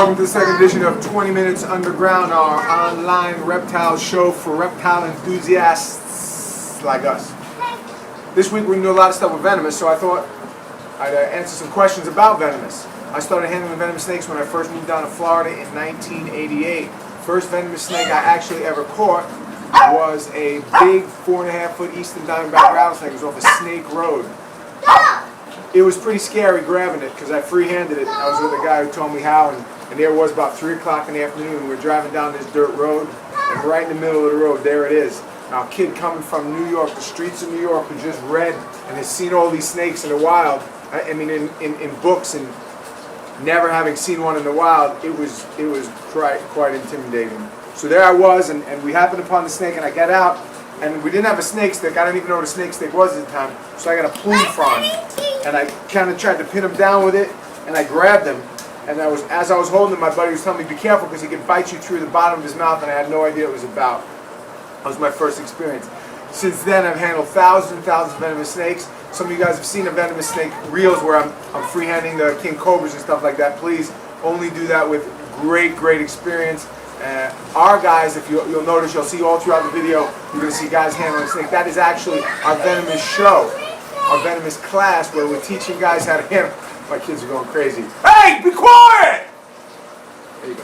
welcome to the second edition of 20 Minutes Underground, our online reptile show for reptile enthusiasts like us. This week we're going to do a lot of stuff with Venomous, so I thought I'd answer some questions about Venomous. I started handling venomous snakes when I first moved down to Florida in 1988. First venomous snake I actually ever caught was a big 4.5-foot Eastern Diamondback rattlesnake. It was off a Snake Road. It was pretty scary grabbing it because I free-handed it. I was with a guy who told me how, and there it was about 3 o'clock in the afternoon. We were driving down this dirt road, and right in the middle of the road, there it is. Now, a kid coming from New York, the streets of New York, who just read and has seen all these snakes in the wild, I mean in books, and never having seen one in the wild, it was quite intimidating. So there I was, and we happened upon the snake, and I got out, and we didn't have a snake stick. I didn't even know what a snake stick was at the time, so I got a plume frond, and I kind of tried to pin him down with it, and I grabbed him, and as I was holding him, my buddy was telling me, be careful, because he could bite you through the bottom of his mouth, and I had no idea what it was about. That was my first experience. Since then, I've handled thousands and thousands of venomous snakes. Some of you guys have seen the venomous snake reels where I'm freehanding the king cobras and stuff like that. Please only do that with great experience. Our guys, if you'll notice, you'll see all throughout the video, you're going to see guys handling snake. That is actually our venomous show, our venomous class, where we're teaching guys how to handle. My kids are going crazy. Hey, be quiet! There you go.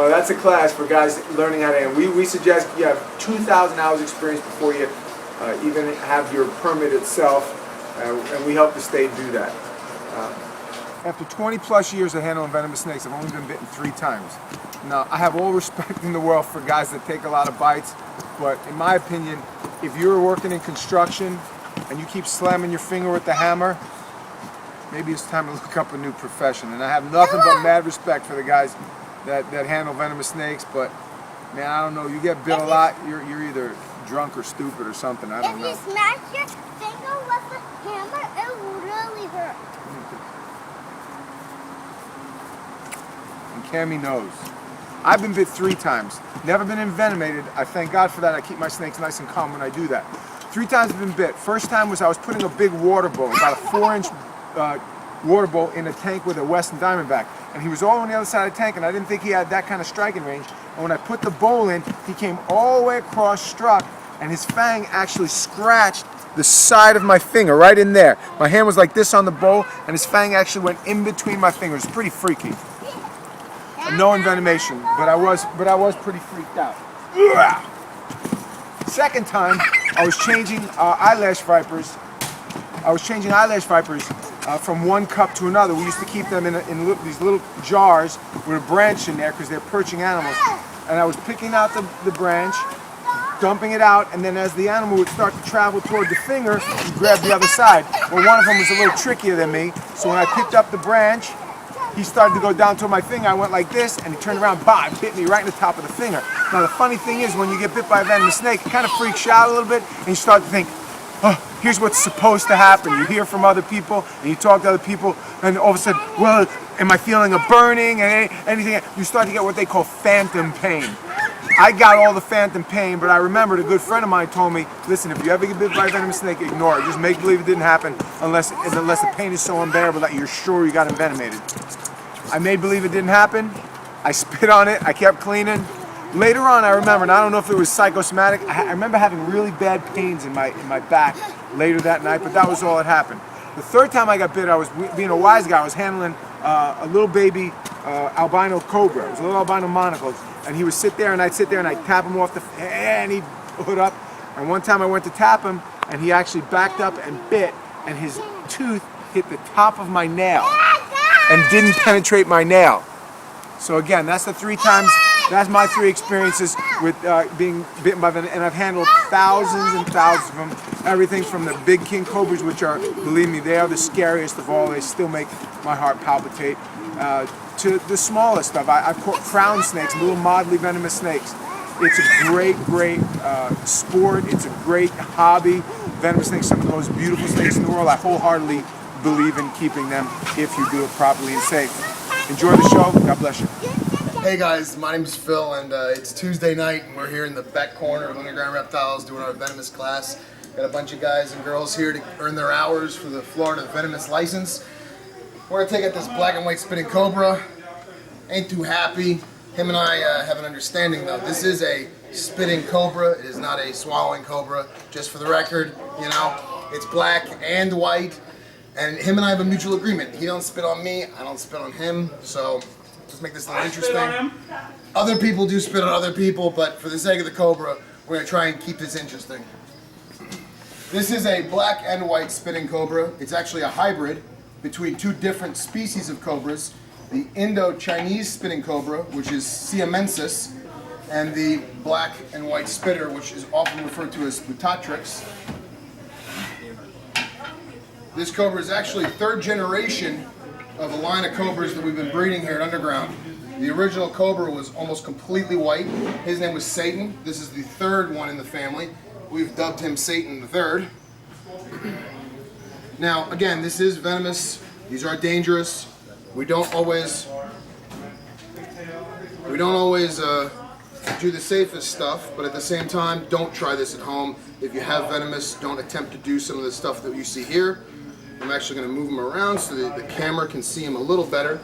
That's a class for guys learning how to handle. We suggest you have 2,000 hours experience before you even have your permit itself, and we help the state do that. After 20 plus years of handling venomous snakes, I've only been bitten 3 times. Now, I have all respect in the world for guys that take a lot of bites, but in my opinion, if you're working in construction and you keep slamming your finger with the hammer, maybe it's time to look up a new profession. And I have nothing but mad respect for the guys that handle venomous snakes, but man, I don't know, you get bit a lot, you're either drunk or stupid or something, I don't know. If you smash your finger with the hammer, it will really hurt. And Cammy knows. I've been bit 3 times, never been envenomated. I thank God for that. I keep my snakes nice and calm when I do that. 3 times I've been bit. First time was I was putting a big water bowl, about a 4-inch water bowl in a tank with a Western Diamondback, and he was all on the other side of the tank, and I didn't think he had that kind of striking range. And when I put the bowl in, he came all the way across, struck, and his fang actually scratched the side of my finger, right in there. My hand was like this on the bowl, and his fang actually went in between my fingers. Pretty freaky. No envenomation, but I was pretty freaked out. Second time, I was changing eyelash vipers. From one cup to another. We used to keep them in these little jars with a branch in there because they're perching animals. And I was picking out the branch, dumping it out, and then as the animal would start to travel toward the finger, you grab the other side. Well, one of them was a little trickier than me, so when I picked up the branch, he started to go down toward my finger. I went like this, and he turned around, bah, and bit me right in the top of the finger. Now, the funny thing is, when you get bit by a venomous snake, it kind of freaks you out a little bit, and you start to think, oh, here's what's supposed to happen. You hear from other people, and you talk to other people, and all of a sudden, well, am I feeling a burning, and anything? You start to get what they call phantom pain. I got all the phantom pain, but I remembered a good friend of mine told me, listen, if you ever get bit by a venomous snake, ignore it. Just make believe it didn't happen unless the pain is so unbearable that you're sure you got envenomated. I made believe it didn't happen. I spit on it. I kept cleaning. Later on, I remember, and I don't know if it was psychosomatic, I remember having really bad pains in my back later that night, but that was all that happened. The third time I got bit, I was being a wise guy. I was handling a little baby albino cobra. It was a little albino monocle, and he would sit there, and I'd sit there, and I'd tap him off and he'd hood up. And one time I went to tap him, and he actually backed up and bit, and his tooth hit the top of my nail and didn't penetrate my nail. So again, that's the 3 times. That's my 3 experiences with being bitten by venom, and I've handled thousands and thousands of them. Everything from the big king cobras, which are, believe me, they are the scariest of all. They still make my heart palpitate. To the smallest stuff. I've caught crown snakes, little mildly venomous snakes. It's a great sport. It's a great hobby. Venomous snakes, some of the most beautiful snakes in the world. I wholeheartedly believe in keeping them if you do it properly and safe. Enjoy the show. God bless you. Hey guys, my name's Phil, and it's Tuesday night, and we're here in the back corner of Underground Reptiles doing our venomous class. Got a bunch of guys and girls here to earn their hours for the Florida venomous license. We're gonna take out this black and white spitting cobra. Ain't too happy. Him and I have an understanding though. This is a spitting cobra. It is not a swallowing cobra. Just for the record, you know, it's black and white. And him and I have a mutual agreement. He don't spit on me, I don't spit on him. So let's make this a little interesting. Other people do spit on other people, but for the sake of the cobra, we're gonna try and keep this interesting. This is a black and white spitting cobra. It's actually a hybrid between two different species of cobras. The Indo-Chinese spitting cobra, which is Siamensis, and the black and white spitter, which is often referred to as Butatrix. This cobra is actually third generation of a line of cobras that we've been breeding here at Underground. The original cobra was almost completely white. His name was Satan. This is the third one in the family. We've dubbed him Satan the Third. Now, again, this is venomous. These are dangerous. We don't always do the safest stuff, but at the same time, don't try this at home. If you have venomous, don't attempt to do some of the stuff that you see here. I'm actually going to move him around so that the camera can see him a little better.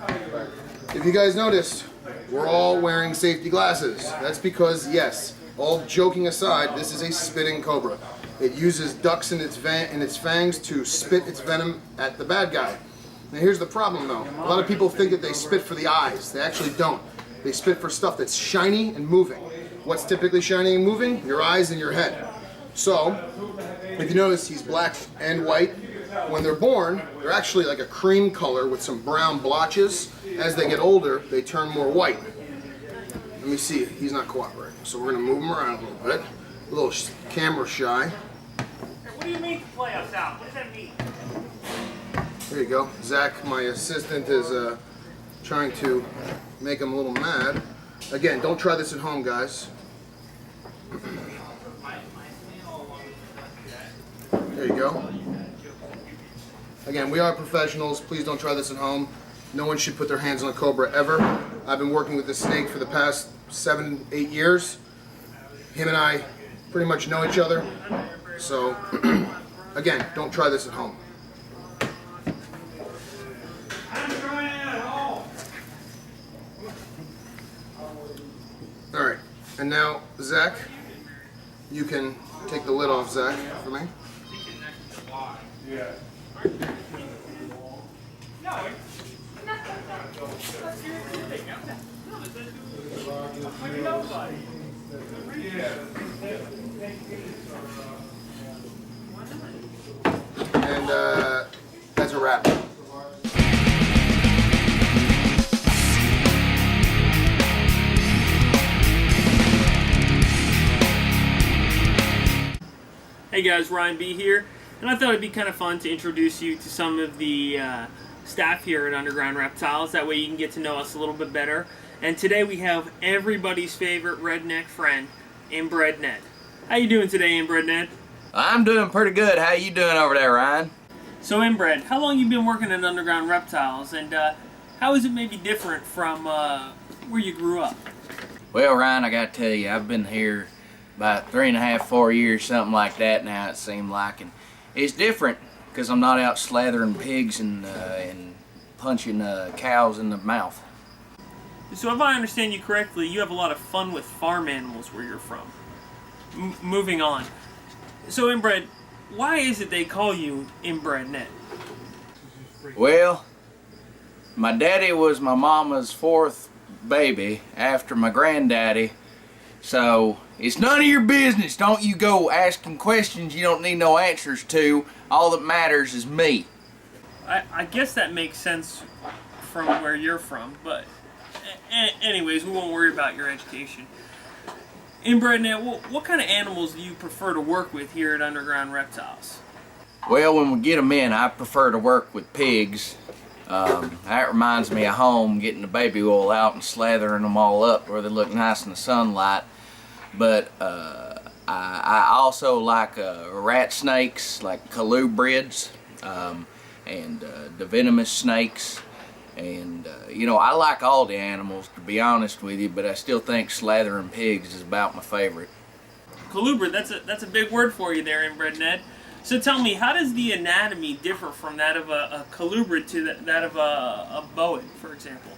If you guys noticed, we're all wearing safety glasses. That's because, yes, all joking aside, this is a spitting cobra. It uses ducts in its fangs to spit its venom at the bad guy. Now here's the problem though. A lot of people think that they spit for the eyes. They actually don't. They spit for stuff that's shiny and moving. What's typically shiny and moving? Your eyes and your head. So, if you notice, he's black and white. When they're born, they're actually like a cream color with some brown blotches. As they get older, they turn more white. Let me see it. He's not cooperating. So we're going to move him around a little bit. A little camera shy. What do you mean play us out? What does that mean? There you go. Zach, my assistant, is trying to make him a little mad. Again, don't try this at home, guys. There you go. Again, we are professionals. Please don't try this at home. No one should put their hands on a cobra ever. I've been working with this snake for the past 7-8 years. Him and I pretty much know each other. So, again, don't try this at home. Alright, and now, Zach, you can take the lid off, Zach, for me. And that's a wrap. Hey guys, Ryan B here, and I thought it'd be kind of fun to introduce you to some of the staff here at Underground Reptiles. That way you can get to know us a little bit better. And today we have everybody's favorite redneck friend, In-Bred Ned. How you doing today, In-Bred Ned? I'm doing pretty good. How you doing over there, Ryan? So In-Bred, how long you been working at Underground Reptiles, and how is it maybe different from where you grew up? Well, Ryan, I gotta tell you, I've been here about 3.5, 4 years, something like that now, it seemed like. And it's different because I'm not out slathering pigs and punching cows in the mouth. So if I understand you correctly, you have a lot of fun with farm animals where you're from. Moving on. So In-Bred, why is it they call you In-Bred Ned? Well, my daddy was my mama's 4th baby after my granddaddy, so it's none of your business. Don't you go asking questions you don't need no answers to. All that matters is me. I guess that makes sense from where you're from, but anyways, we won't worry about your education. In-Bred Ned, what kind of animals do you prefer to work with here at Underground Reptiles? Well, when we get them in, I prefer to work with pigs. That reminds me of home, getting the baby oil out and slathering them all up where they look nice in the sunlight. But I also like rat snakes, like colubrids, and the venomous snakes. And, you know, I like all the animals, to be honest with you, but I still think slathering pigs is about my favorite. Colubrid, that's a big word for you there, In-Bred Ned. So tell me, how does the anatomy differ from that of a colubrid to that of a boa, for example?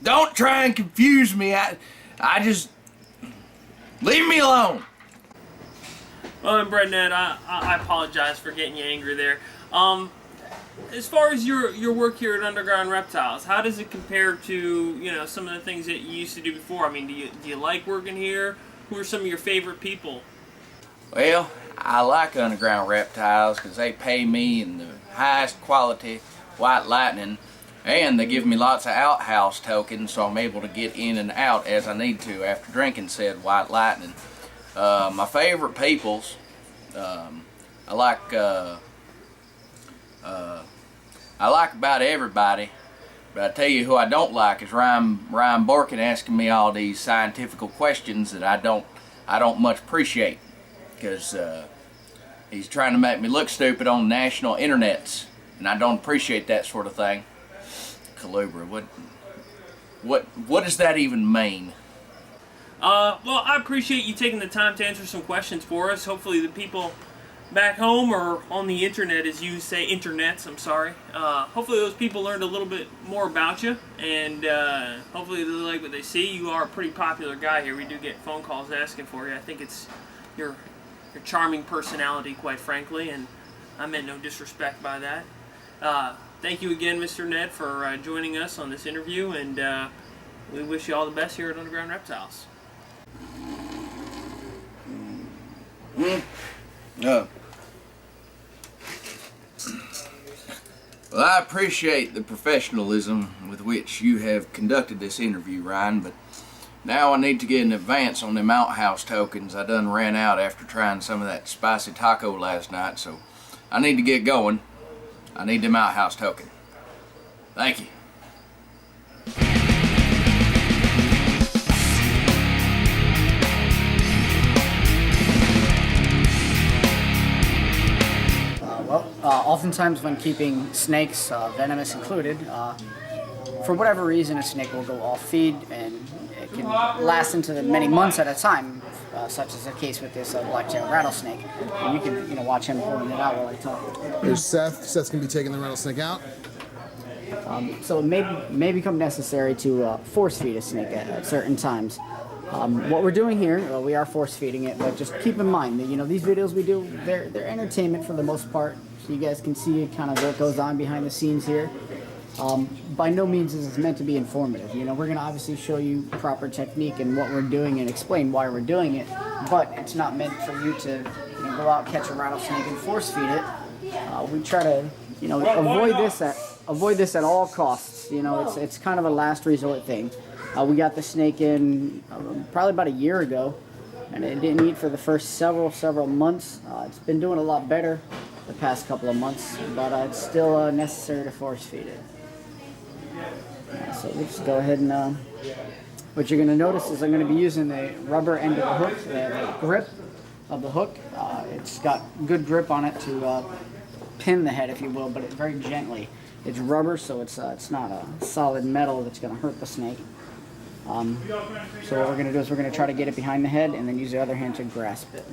Don't try and confuse me. I just leave me alone. Well, In-Bred Ned, I apologize for getting you angry there. As far as your work here at Underground Reptiles, how does it compare to some of the things that you used to do before? I mean, do you like working here? Who are some of your favorite people? Well, I like Underground Reptiles because they pay me in the highest quality white lightning, and they give me lots of outhouse tokens, so I'm able to get in and out as I need to after drinking said white lightning. My favorite peoples, I like about everybody, but I tell you who I don't like is Ryan Borkin asking me all these scientific questions that I don't much appreciate, because he's trying to make me look stupid on national internets, and I don't appreciate that sort of thing. Colubrid, what does that even mean? Well, I appreciate you taking the time to answer some questions for us. Hopefully the people back home or on the internet, as you say, internets, I'm sorry. Hopefully those people learned a little bit more about you, and hopefully they like what they see. You are a pretty popular guy here. We do get phone calls asking for you. I think it's your charming personality, quite frankly, and I meant no disrespect by that. Thank you again, Mr. Ned, for joining us on this interview, and we wish you all the best here at Underground Reptiles. Well, I appreciate the professionalism with which you have conducted this interview, Ryan, but now I need to get an advance on them outhouse tokens. I done ran out after trying some of that spicy taco last night, so I need to get going. I need them outhouse tokens. Thank you. Oftentimes when keeping snakes, venomous included, for whatever reason a snake will go off feed, and it can last into the many months at a time, such as the case with this black-tailed rattlesnake. And you can watch him pulling it out while I talk. There's Seth. Seth's going to be taking the rattlesnake out. So it may become necessary to force feed a snake at certain times. What we're doing here, we are force feeding it, but just keep in mind that these videos we do, they're entertainment for the most part. So you guys can see kind of what goes on behind the scenes here. By no means is this meant to be informative. We're going to obviously show you proper technique and what we're doing and explain why we're doing it, but it's not meant for you to go out, catch a rattlesnake and force feed it. We try to avoid this at all costs. It's kind of a last resort thing. We got the snake in probably about a year ago, and it didn't eat for the first several months. It's been doing a lot better the past couple of months, but it's still necessary to force feed it. So we'll just go ahead and what you're going to notice is I'm going to be using the rubber end of the hook, the grip of the hook. It's got good grip on it to pin the head, if you will, but very gently. It's rubber, so it's not a solid metal that's going to hurt the snake. So what we're going to do is we're going to try to get it behind the head and then use the other hand to grasp it.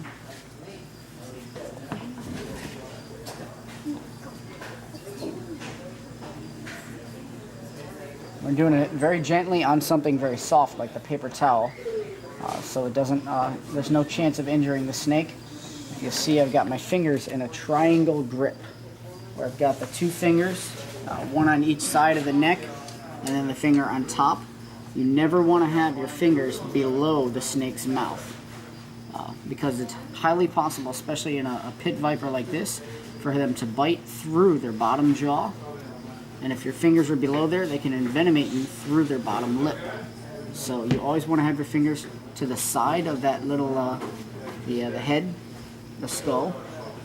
We're doing it very gently on something very soft like the paper towel, so it doesn't, there's no chance of injuring the snake. If you see, I've got my fingers in a triangle grip where I've got the two fingers, one on each side of the neck and then the finger on top. You never want to have your fingers below the snake's mouth because it's highly possible, especially in a pit viper like this, for them to bite through their bottom jaw. And if your fingers are below there, they can envenomate you through their bottom lip. So you always want to have your fingers to the side of that little, the head, the skull.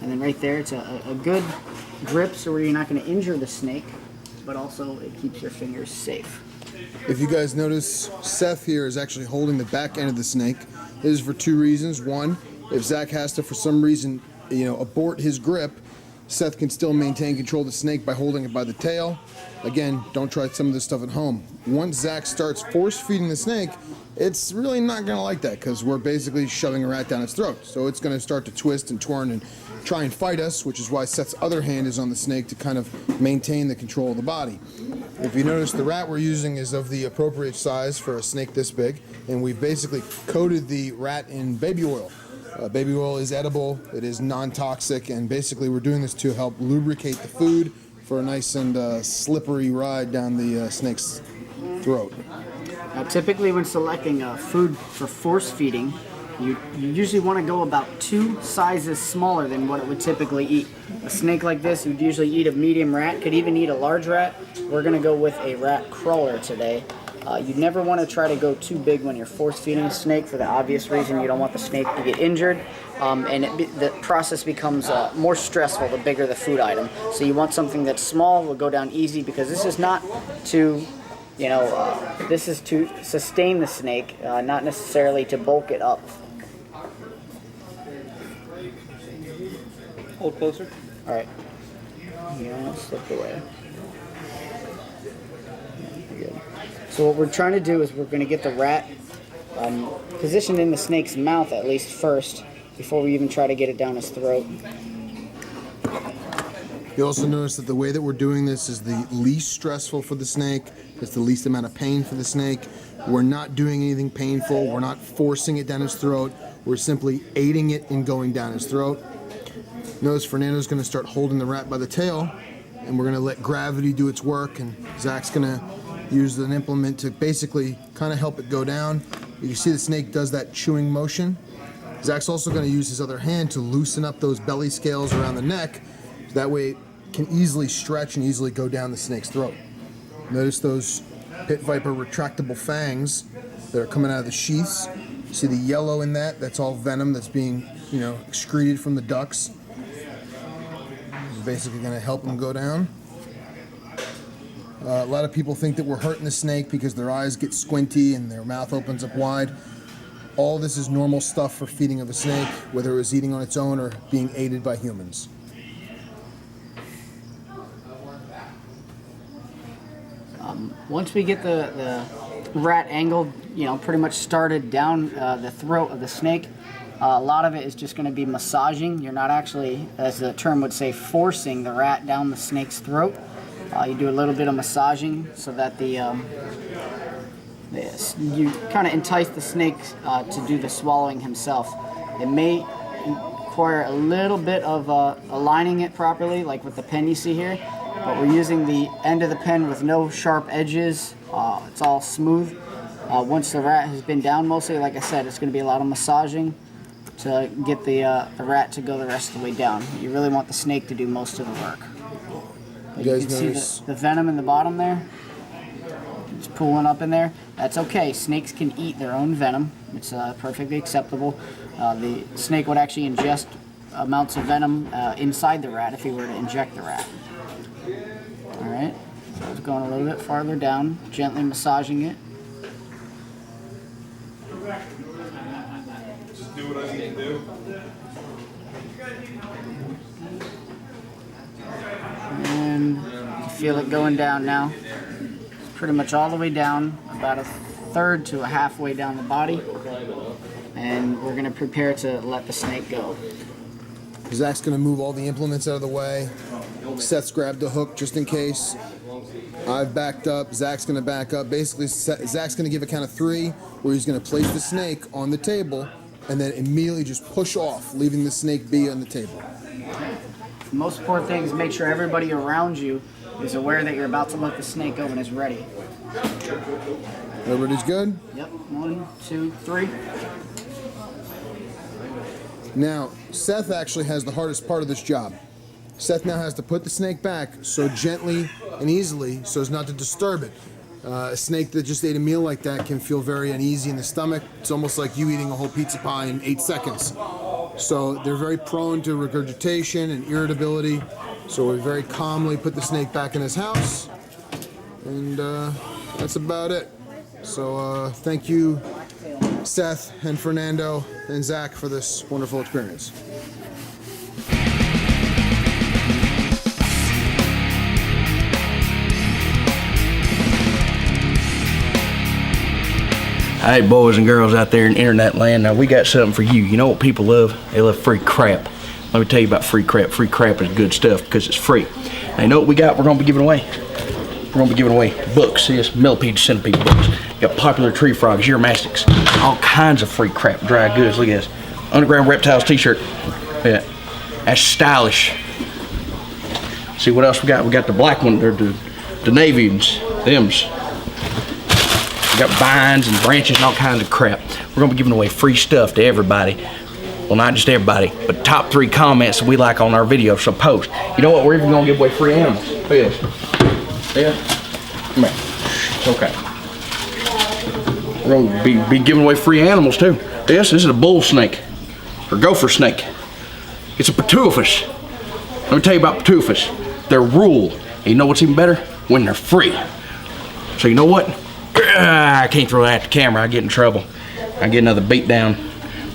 And then right there, it's a good grip so where you're not going to injure the snake, but also it keeps your fingers safe. If you guys notice, Seth here is actually holding the back end of the snake. This is for two reasons. One, if Zach has to, for some reason, abort his grip, Seth can still maintain control of the snake by holding it by the tail. Again, don't try some of this stuff at home. Once Zach starts force feeding the snake, it's really not going to like that because we're basically shoving a rat down its throat. So it's going to start to twist and twirl and try and fight us, which is why Seth's other hand is on the snake to kind of maintain the control of the body. If you notice, the rat we're using is of the appropriate size for a snake this big, and we've basically coated the rat in baby oil. Baby oil is edible, it is non-toxic, and basically we're doing this to help lubricate the food for a nice and slippery ride down the snake's throat. Now, typically when selecting food for force feeding, you usually want to go about 2 sizes smaller than what it would typically eat. A snake like this would usually eat a medium rat, could even eat a large rat. We're going to go with a rat crawler today. You never want to try to go too big when you're force feeding a snake for the obvious reason you don't want the snake to get injured, and the process becomes more stressful the bigger the food item. So you want something that's small, will go down easy, because this is not to, this is to sustain the snake, not necessarily to bulk it up. Hold closer. All right. Yeah, slip away. Good. So what we're trying to do is we're going to get the rat positioned in the snake's mouth at least first, before we even try to get it down his throat. You'll also notice that the way that we're doing this is the least stressful for the snake. It's the least amount of pain for the snake. We're not doing anything painful. We're not forcing it down his throat. We're simply aiding it in going down his throat. Notice Fernando's going to start holding the rat by the tail, and we're going to let gravity do its work, and Zach's going to use an implement to basically kind of help it go down. You can see the snake does that chewing motion. Zach's also going to use his other hand to loosen up those belly scales around the neck, so that way it can easily stretch and easily go down the snake's throat. Notice those pit viper retractable fangs that are coming out of the sheaths. See the yellow in that? That's all venom that's being, excreted from the ducts. It's basically going to help them go down. A lot of people think that we're hurting the snake because their eyes get squinty and their mouth opens up wide. All this is normal stuff for feeding of a snake, whether it was eating on its own or being aided by humans. Once we get the rat angled, pretty much started down the throat of the snake, a lot of it is just going to be massaging. You're not actually, as the term would say, forcing the rat down the snake's throat. You do a little bit of massaging so that you kind of entice the snake to do the swallowing himself. It may require a little bit of aligning it properly, like with the pen you see here, but we're using the end of the pen with no sharp edges. It's all smooth. Once the rat has been down mostly, like I said, it's going to be a lot of massaging to get the rat to go the rest of the way down. You really want the snake to do most of the work. But you can see the venom in the bottom there. It's pooling up in there. That's okay. Snakes can eat their own venom. It's perfectly acceptable. The snake would actually ingest amounts of venom inside the rat if he were to inject the rat. Alright, so it's going a little bit farther down, gently massaging it. Just do what I need to do. And you feel it going down now. It's pretty much all the way down, about a third to a halfway down the body. And we're going to prepare to let the snake go. Zach's going to move all the implements out of the way. Seth's grabbed the hook just in case. I've backed up. Zach's going to back up. Basically, Zach's going to give a count of 3 where he's going to place the snake on the table and then immediately just push off, leaving the snake be on the table. The most important thing is make sure everybody around you is aware that you're about to let the snake go and is ready. Everybody's good? Yep, 1, 2, 3. Now, Seth actually has the hardest part of this job. Seth now has to put the snake back so gently and easily so as not to disturb it. A snake that just ate a meal like that can feel very uneasy in the stomach. It's almost like you eating a whole pizza pie in 8 seconds. So they're very prone to regurgitation and irritability. So we very calmly put the snake back in his house. And that's about it. So thank you, Seth and Fernando and Zach, for this wonderful experience. Hey, boys and girls out there in internet land, now we got something for you. You know what people love? They love free crap. Let me tell you about free crap. Free crap is good stuff because it's free. Now, you know what we got? We're going to be giving away. We're going to be giving away books. See, it's millipede, centipede books. You got popular tree frogs, uromastics, all kinds of free crap, dry goods. Look at this. Underground Reptiles t-shirt. Yeah, that's stylish. See what else we got? We got the black one, they're the navy ones, thems. We got vines and branches and all kinds of crap. We're gonna be giving away free stuff to everybody. Well, not just everybody, but top 3 comments that we like on our videos, so post. You know what, we're even gonna give away free animals. Look at this. Yeah, come here, it's okay. We're gonna be giving away free animals too. This is a bull snake, or gopher snake. It's a pituophis. Let me tell you about pituophis. They're rule. And you know what's even better? When they're free. So you know what? I can't throw that at the camera. I get in trouble. I get another beat down.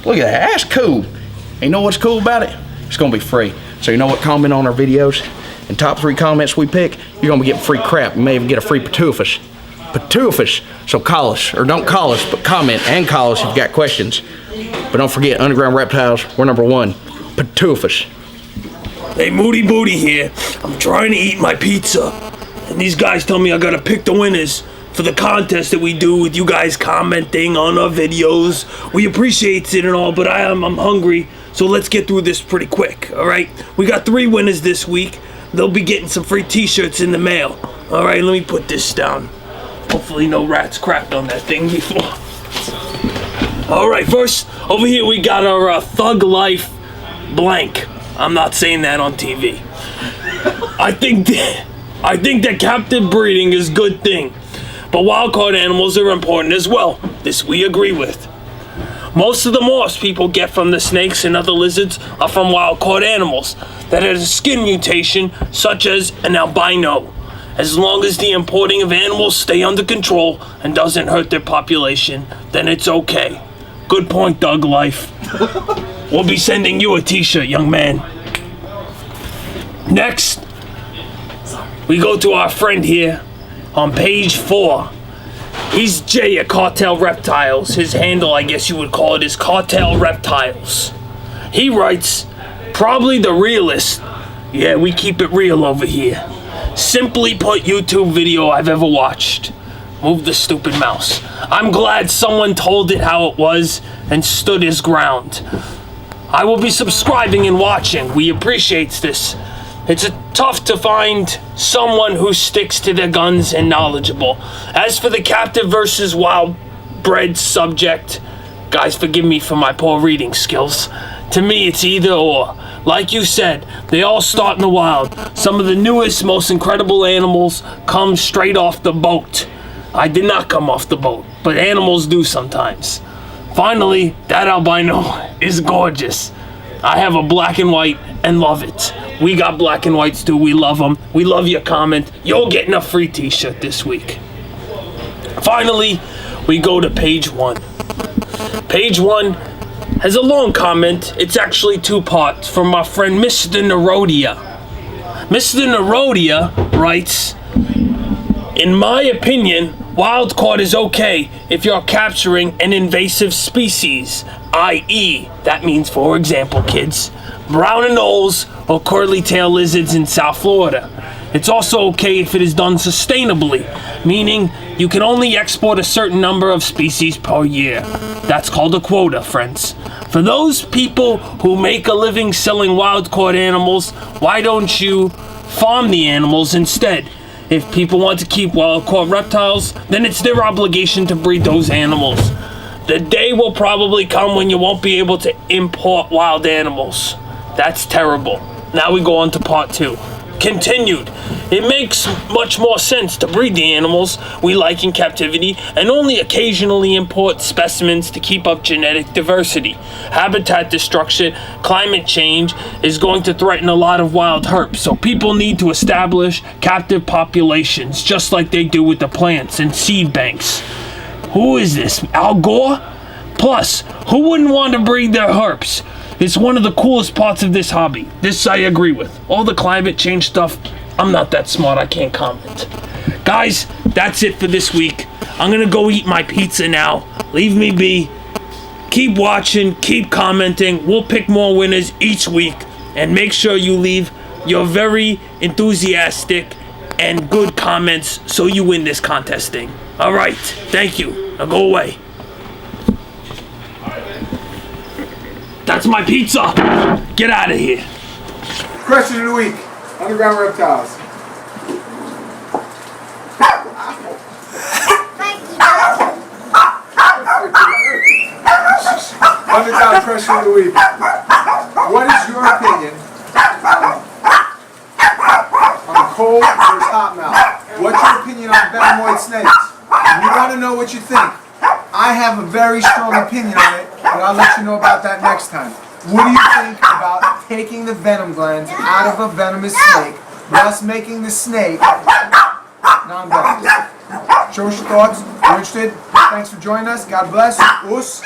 Look at that. That's cool. And you know what's cool about it? It's gonna be free. So you know what? Comment on our videos. And top 3 comments we pick, you're gonna be getting free crap. You may even get a free pituophis. Pituophis. So call us, or don't call us, but comment and call us if you got questions. But don't forget, Underground Reptiles, we're #1. Pituophis. Hey, Moody Booty here. I'm trying to eat my pizza, and these guys tell me I gotta pick the winners for the contest that we do with you guys commenting on our videos. We appreciate it and all, but I'm hungry, so let's get through this pretty quick, all right? We got 3 winners this week. They'll be getting some free t-shirts in the mail. All right, let me put this down. Hopefully no rats crapped on that thing before. All right, first, over here we got our Thug Life blank. I'm not saying that on TV. I think that captive breeding is a good thing, but wild caught animals are important as well. This we agree with. Most of the morphs people get from the snakes and other lizards are from wild caught animals that had a skin mutation, such as an albino. As long as the importing of animals stay under control and doesn't hurt their population, then it's okay. Good point, Thug Life. We'll be sending you a t-shirt, young man. Next, we go to our friend here on page 4. He's Jay at Cartel Reptiles. His handle, I guess you would call it, is Cartel Reptiles. He writes, probably the realest. Yeah, we keep it real over here. Simply put YouTube video I've ever watched. Move the stupid mouse. I'm glad someone told it how it was and stood his ground. I will be subscribing and watching. We appreciate this. It's tough to find someone who sticks to their guns and knowledgeable. As for the captive versus wild bred subject, guys, forgive me for my poor reading skills. To me, it's either or. Like you said, they all start in the wild. Some of the newest, most incredible animals come straight off the boat. I did not come off the boat, but animals do sometimes. Finally, that albino is gorgeous. I have a black and white and love it. We got black and whites too. We love them. We love your comment. You're getting a free t-shirt this week. Finally, we go to page 1. Page 1 has a long comment. It's actually 2 parts from my friend Mr. Nerodia. Mr. Nerodia writes, in my opinion, wild caught is okay if you're capturing an invasive species, i.e., that means, for example, kids, brown anoles or curly tail lizards in South Florida. It's also okay if it is done sustainably, meaning you can only export a certain number of species per year. That's called a quota, friends. For those people who make a living selling wild caught animals, why don't you farm the animals instead? If people want to keep wild caught reptiles, then it's their obligation to breed those animals. The day will probably come when you won't be able to import wild animals. That's terrible. Now we go on to part 2. Continued. It makes much more sense to breed the animals we like in captivity and only occasionally import specimens to keep up genetic diversity. Habitat destruction, climate change is going to threaten a lot of wild herps, so people need to establish captive populations just like they do with the plants and seed banks. Who is this? Al Gore? Plus, who wouldn't want to breed their herps? It's one of the coolest parts of this hobby. This I agree with. All the climate change stuff, I'm not that smart, I can't comment. Guys, that's it for this week. I'm gonna go eat my pizza now. Leave me be. Keep watching, keep commenting. We'll pick more winners each week. And make sure you leave your very enthusiastic and good comments so you win this contest thing. Alright, thank you. Now go away. That's my pizza. Get out of here. Question of the week. Underground Reptiles. Underground question of the week. What is your opinion on cold versus hot mouth? What's your opinion on venomoid snakes? We want to know what you think. I have a very strong opinion on it, and I'll let you know about that next time. What do you think about taking the venom glands out of a venomous snake, thus making the snake non-venomous? Show us your thoughts. If you're interested, thanks for joining us. God bless. Us.